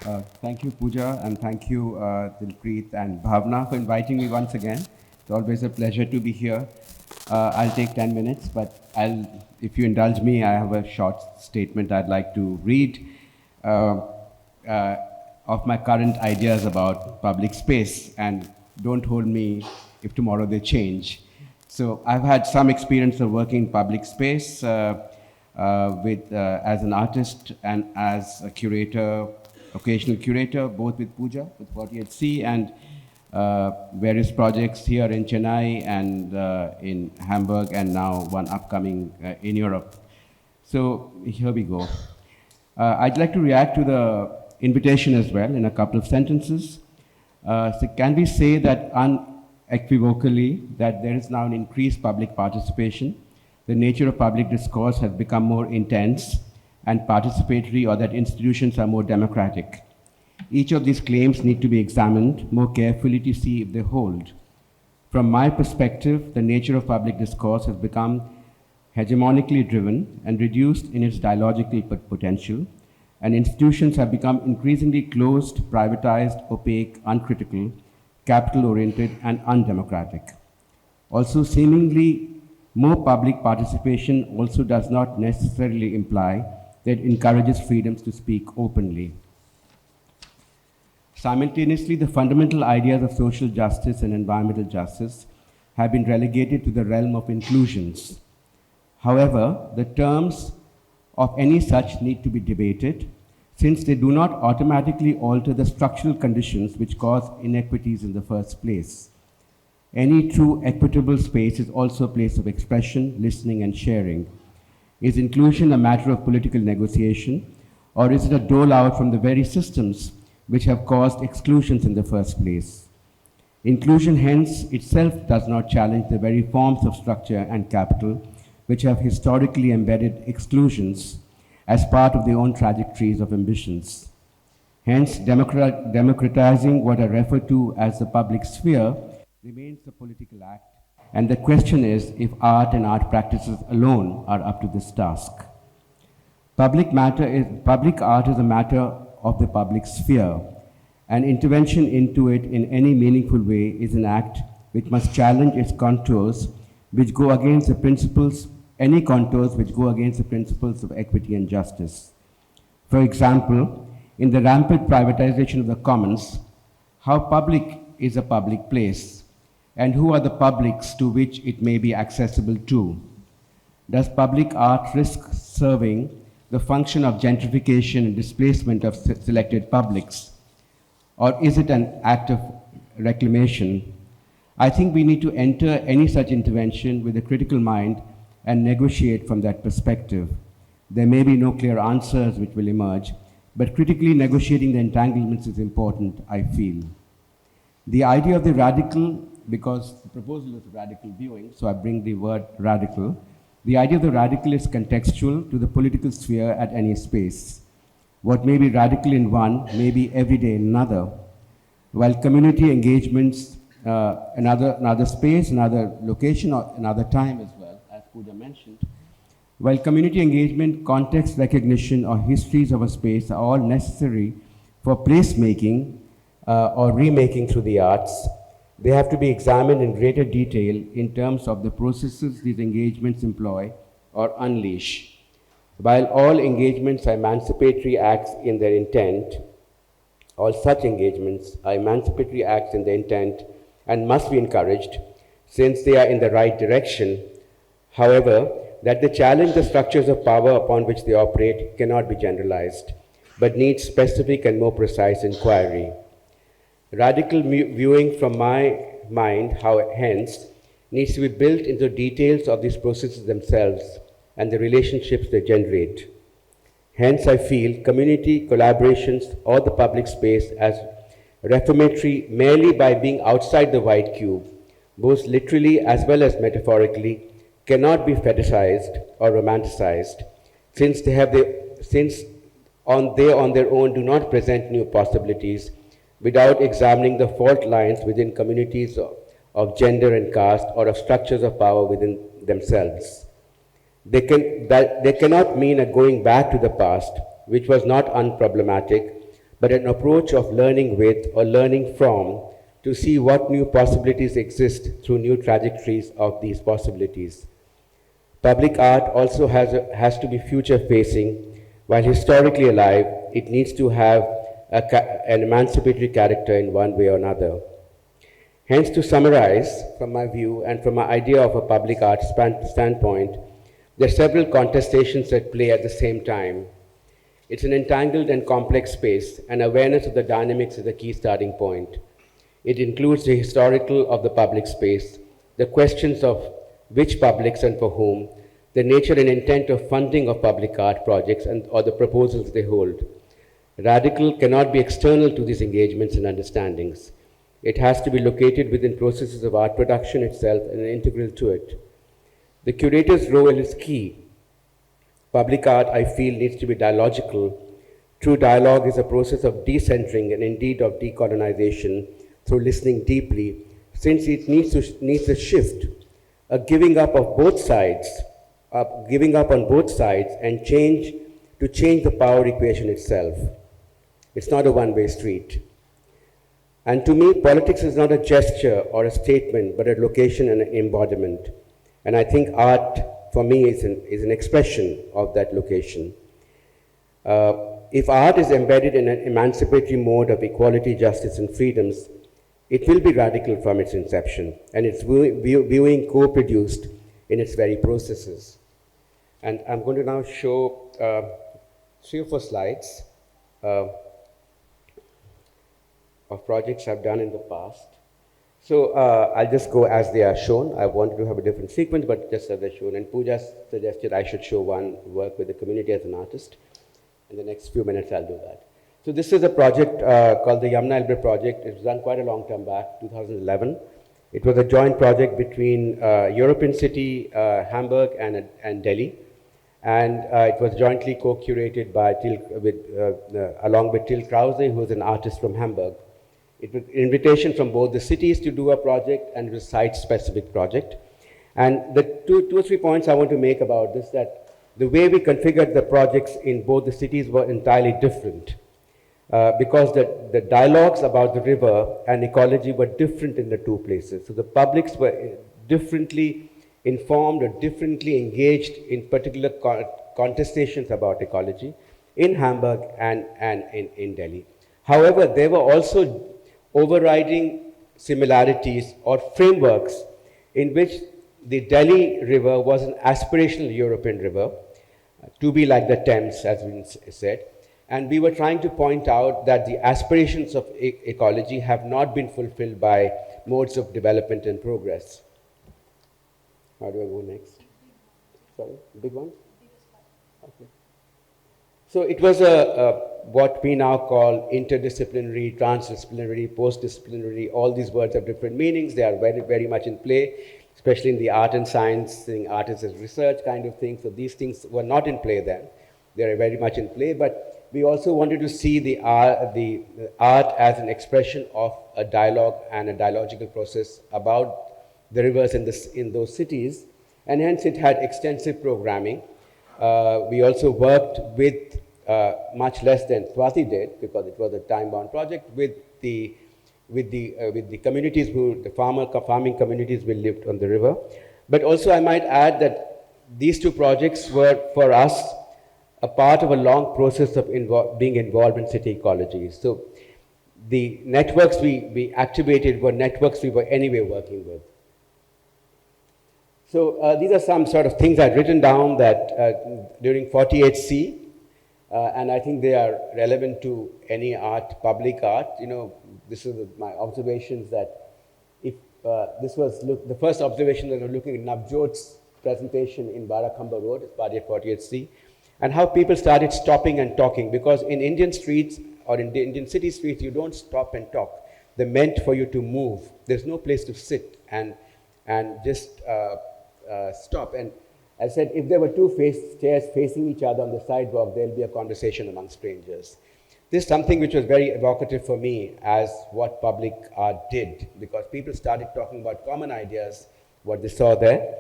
Thank you, Pooja, and thank you, Dilpreet and Bhavna, for inviting me once again. It's always a pleasure to be here. I'll take 10 minutes, but if you indulge me, I have a short statement I'd like to read uh, uh, of my current ideas about public space, and don't hold me if tomorrow they change. So I've had some experience of working in public space as an artist and as a curator, occasional curator, both with Pooja, with 48C, and various projects here in Chennai and in Hamburg, and now one upcoming in Europe. So here we go. I'd like to react to the invitation as well in a couple of sentences. So can we say that unequivocally that there is now an increased public participation? The nature of public discourse has become more intense and participatory, or that institutions are more democratic. Each of these claims need to be examined more carefully to see if they hold. From my perspective, the nature of public discourse has become hegemonically driven and reduced in its dialogical potential, and institutions have become increasingly closed, privatized, opaque, uncritical, capital-oriented, and undemocratic. Also, seemingly more public participation also does not necessarily imply that it encourages freedoms to speak openly. Simultaneously, the fundamental ideas of social justice and environmental justice have been relegated to the realm of inclusions. However, the terms of any such need to be debated, since they do not automatically alter the structural conditions which cause inequities in the first place. Any true equitable space is also a place of expression, listening, and sharing. Is inclusion a matter of political negotiation, or is it a dole out from the very systems which have caused exclusions in the first place? Inclusion, hence, itself does not challenge the very forms of structure and capital which have historically embedded exclusions as part of their own trajectories of ambitions. Hence, democratizing what I refer to as the public sphere remains a political act, and the question is if art and art practices alone are up to this task. Public art is a matter of the public sphere, and intervention into it in any meaningful way is an act which must challenge its contours which go against the principles, any contours which go against the principles of equity and justice. For example, in the rampant privatization of the commons, how public is a public place? And who are the publics to which it may be accessible to? Does public art risk serving the function of gentrification and displacement of selected publics? Or is it an act of reclamation? I think we need to enter any such intervention with a critical mind and negotiate from that perspective. There may be no clear answers which will emerge, but critically negotiating the entanglements is important, I feel. The idea of the radical, because the proposal is radical viewing, so I bring the word radical. The idea of the radical is contextual to the political sphere at any space. What may be radical in one may be everyday in another. While community engagements, another space, another location, or another time as well, as Pooja mentioned. While community engagement, context recognition, or histories of a space are all necessary for placemaking or remaking through the arts, they have to be examined in greater detail in terms of the processes these engagements employ or unleash. While all engagements are emancipatory acts in their intent, all such engagements are emancipatory acts in their intent and must be encouraged since they are in the right direction. However, that they challenge the structures of power upon which they operate cannot be generalized, but needs specific and more precise inquiry. Radical viewing from my mind, hence, needs to be built into details of these processes themselves and the relationships they generate. Hence, I feel community collaborations or the public space as reformatory merely by being outside the white cube, both literally as well as metaphorically, cannot be fetishized or romanticized, since they on their own do not present new possibilities without examining the fault lines within communities of gender and caste or of structures of power within themselves. They cannot mean a going back to the past, which was not unproblematic, but an approach of learning with or learning from to see what new possibilities exist through new trajectories of these possibilities. Public art also has to be future-facing. While historically alive, it needs to have an emancipatory character in one way or another. Hence, to summarize, from my view and from my idea of a public art standpoint, there are several contestations at play at the same time. It's an entangled and complex space, and awareness of the dynamics is a key starting point. It includes the historical of the public space, the questions of which publics and for whom, the nature and intent of funding of public art projects or the proposals they hold. Radical cannot be external to these engagements and understandings. It has to be located within processes of art production itself and integral to it. The curator's role is key. Public art, I feel, needs to be dialogical. True dialogue is a process of decentering and indeed of decolonization through listening deeply, since it needs a shift, a giving up of both sides, giving up on both sides and change the power equation itself. It's not a one-way street. And to me, politics is not a gesture or a statement, but a location and an embodiment. And I think art, for me, is an expression of that location. If art is embedded in an emancipatory mode of equality, justice, and freedoms, it will be radical from its inception, and its viewing co-produced in its very processes. And I'm going to now show 3 or 4 slides of projects I've done in the past. So I'll just go as they are shown. I wanted to have a different sequence, but just as they're shown. And Pooja suggested I should show one work with the community as an artist. In the next few minutes, I'll do that. So this is a project called the Yamuna Elbe project. It was done quite a long time back, 2011. It was a joint project between European city, Hamburg, and Delhi. And it was jointly co-curated by along with Till Krause, who was an artist from Hamburg. It was an invitation from both the cities to do a project, and it was a site-specific project. And the two or three points I want to make about this, that the way we configured the projects in both the cities were entirely different. Because the dialogues about the river and ecology were different in the two places. So the publics were differently informed or differently engaged in particular contestations about ecology in Hamburg and in Delhi. However, there were also overriding similarities or frameworks in which the Delhi river was an aspirational European river, to be like the Thames, as we said. And we were trying to point out that the aspirations of ecology have not been fulfilled by modes of development and progress. How do I go next? Sorry, big one? Okay. So it was what we now call interdisciplinary, transdisciplinary, post-disciplinary. All these words have different meanings. They are very, very much in play, especially in the art and science, seeing art as research kind of thing. So these things were not in play then. They are very much in play, but we also wanted to see the art as an expression of a dialogue and a dialogical process about the rivers in those cities, and hence it had extensive programming. We also worked with much less than Swati did, because it was a time-bound project, with the communities the farming communities who lived on the river. But also I might add that these two projects were, for us, a part of a long process of being involved in city ecology. So the networks we activated were networks we were anyway working with. So these are some sort of things I'd written down that during 48C, and I think they are relevant to any art, public art. You know, this is my observations that if this was the first observation that I was looking at Navjot's presentation in Barakhamba Road, as part of 48C, and how people started stopping and talking, because in Indian streets or in the Indian city streets, you don't stop and talk. They're meant for you to move. There's no place to sit and just stop. And I said, if there were two chairs facing each other on the sidewalk, there'll be a conversation among strangers. This is something which was very evocative for me as what public art did, because people started talking about common ideas, what they saw there,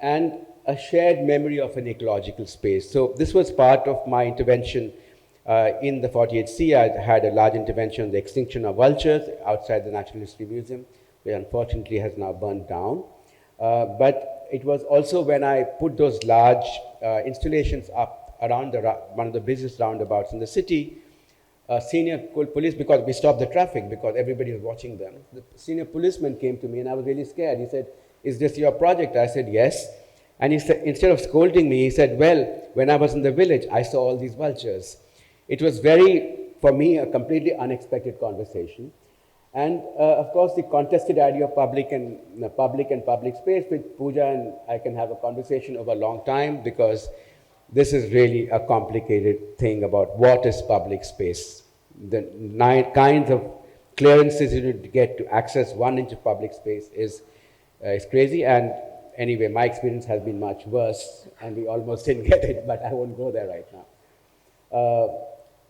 and a shared memory of an ecological space. So this was part of my intervention In the 48C, I had a large intervention on the extinction of vultures outside the Natural History Museum, which unfortunately has now burned down. But it was also when I put those large installations up around one of the busiest roundabouts in the city, senior police, because we stopped the traffic because everybody was watching them. The senior policeman came to me and I was really scared. He said, "Is this your project?" I said, "Yes." And he said, instead of scolding me, he said, "Well, when I was in the village, I saw all these vultures." It was for me, a completely unexpected conversation. And of course, the contested idea of public and public space, with Pooja and I can have a conversation over a long time, because this is really a complicated thing about what is public space. The 9 kinds of clearances you need to get to access 1 inch of public space is crazy. And anyway, my experience has been much worse, and we almost didn't get it, but I won't go there right now.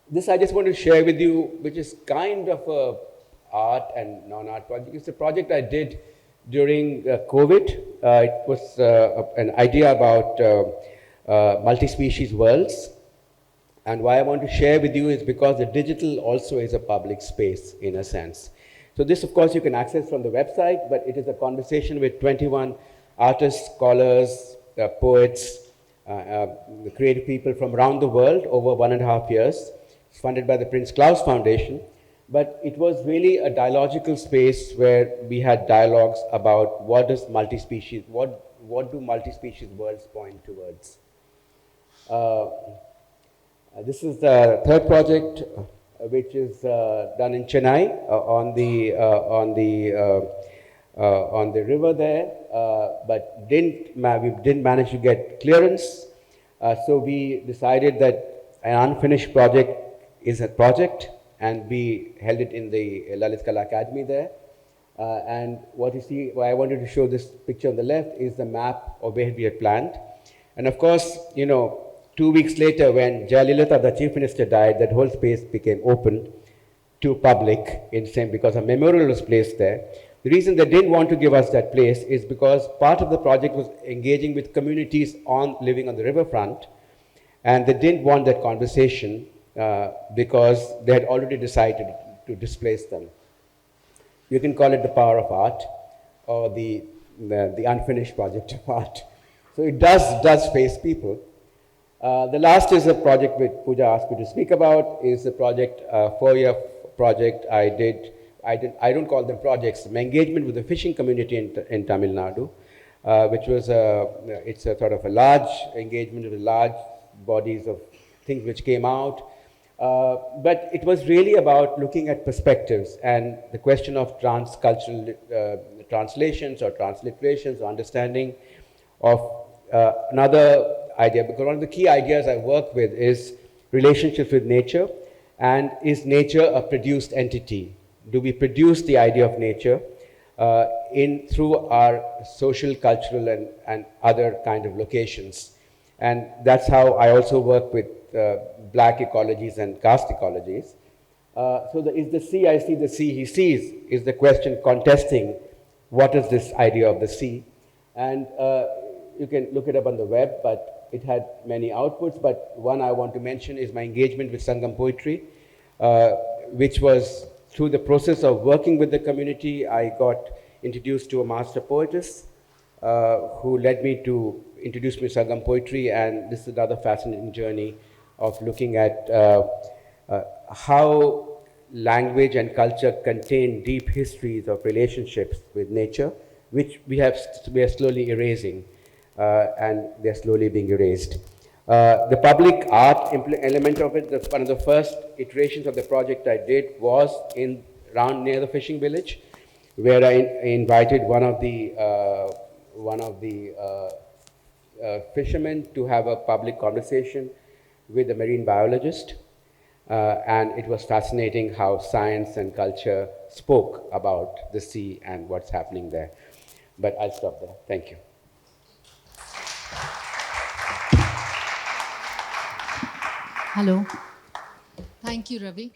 This I just want to share with you, which is kind of a art and non-art project. It's a project I did during COVID. It was an idea about multi-species worlds. And why I want to share with you is because the digital also is a public space in a sense. So this, of course, you can access from the website, but it is a conversation with 21 artists, scholars, poets, creative people from around the world over 1.5 years. It's funded by the Prince Claus Foundation. But it was really a dialogical space where we had dialogues about what do multi-species worlds point towards. This is the third project, which is done in Chennai on the river there, but we didn't manage to get clearance. So we decided that an unfinished project is a project, and we held it in the Lalit Kala Academy there. And what you see, why I wanted to show this picture on the left is the map of where we had planned. And of course, 2 weeks later, when Jayalalitha, the Chief Minister, died, that whole space became open to public because a memorial was placed there. The reason they didn't want to give us that place is because part of the project was engaging with communities living on the riverfront, and they didn't want that conversation because they had already decided to displace them. You can call it the power of art, or the unfinished project of art. So it does face people. The last is a project which Pooja asked me to speak about, is a project, 4-year project I did. I don't call them projects, my engagement with the fishing community in Tamil Nadu, which was it's a sort of a large engagement with large bodies of things which came out. But it was really about looking at perspectives and the question of transcultural translations or transliterations or understanding of another idea. Because one of the key ideas I work with is relationships with nature, and is nature a produced entity? Do we produce the idea of nature through our social, cultural, and other kind of locations? And that's how I also work with black ecologies and caste ecologies. Is the sea, I see the sea, he sees, is the question contesting what is this idea of the sea. And you can look it up on the web, but it had many outputs. But one I want to mention is my engagement with Sangam Poetry, which was through the process of working with the community. I got introduced to a master poetess who led me to introduce me to Sangam Poetry, and this is another fascinating journey of looking at how language and culture contain deep histories of relationships with nature, which we are slowly erasing, and they're slowly being erased. The public art element of it, one of the first iterations of the project I did was around near the fishing village, where I invited one of the fishermen to have a public conversation with a marine biologist. And it was fascinating how science and culture spoke about the sea and what's happening there. But I'll stop there. Thank you. Hello. Thank you, Ravi.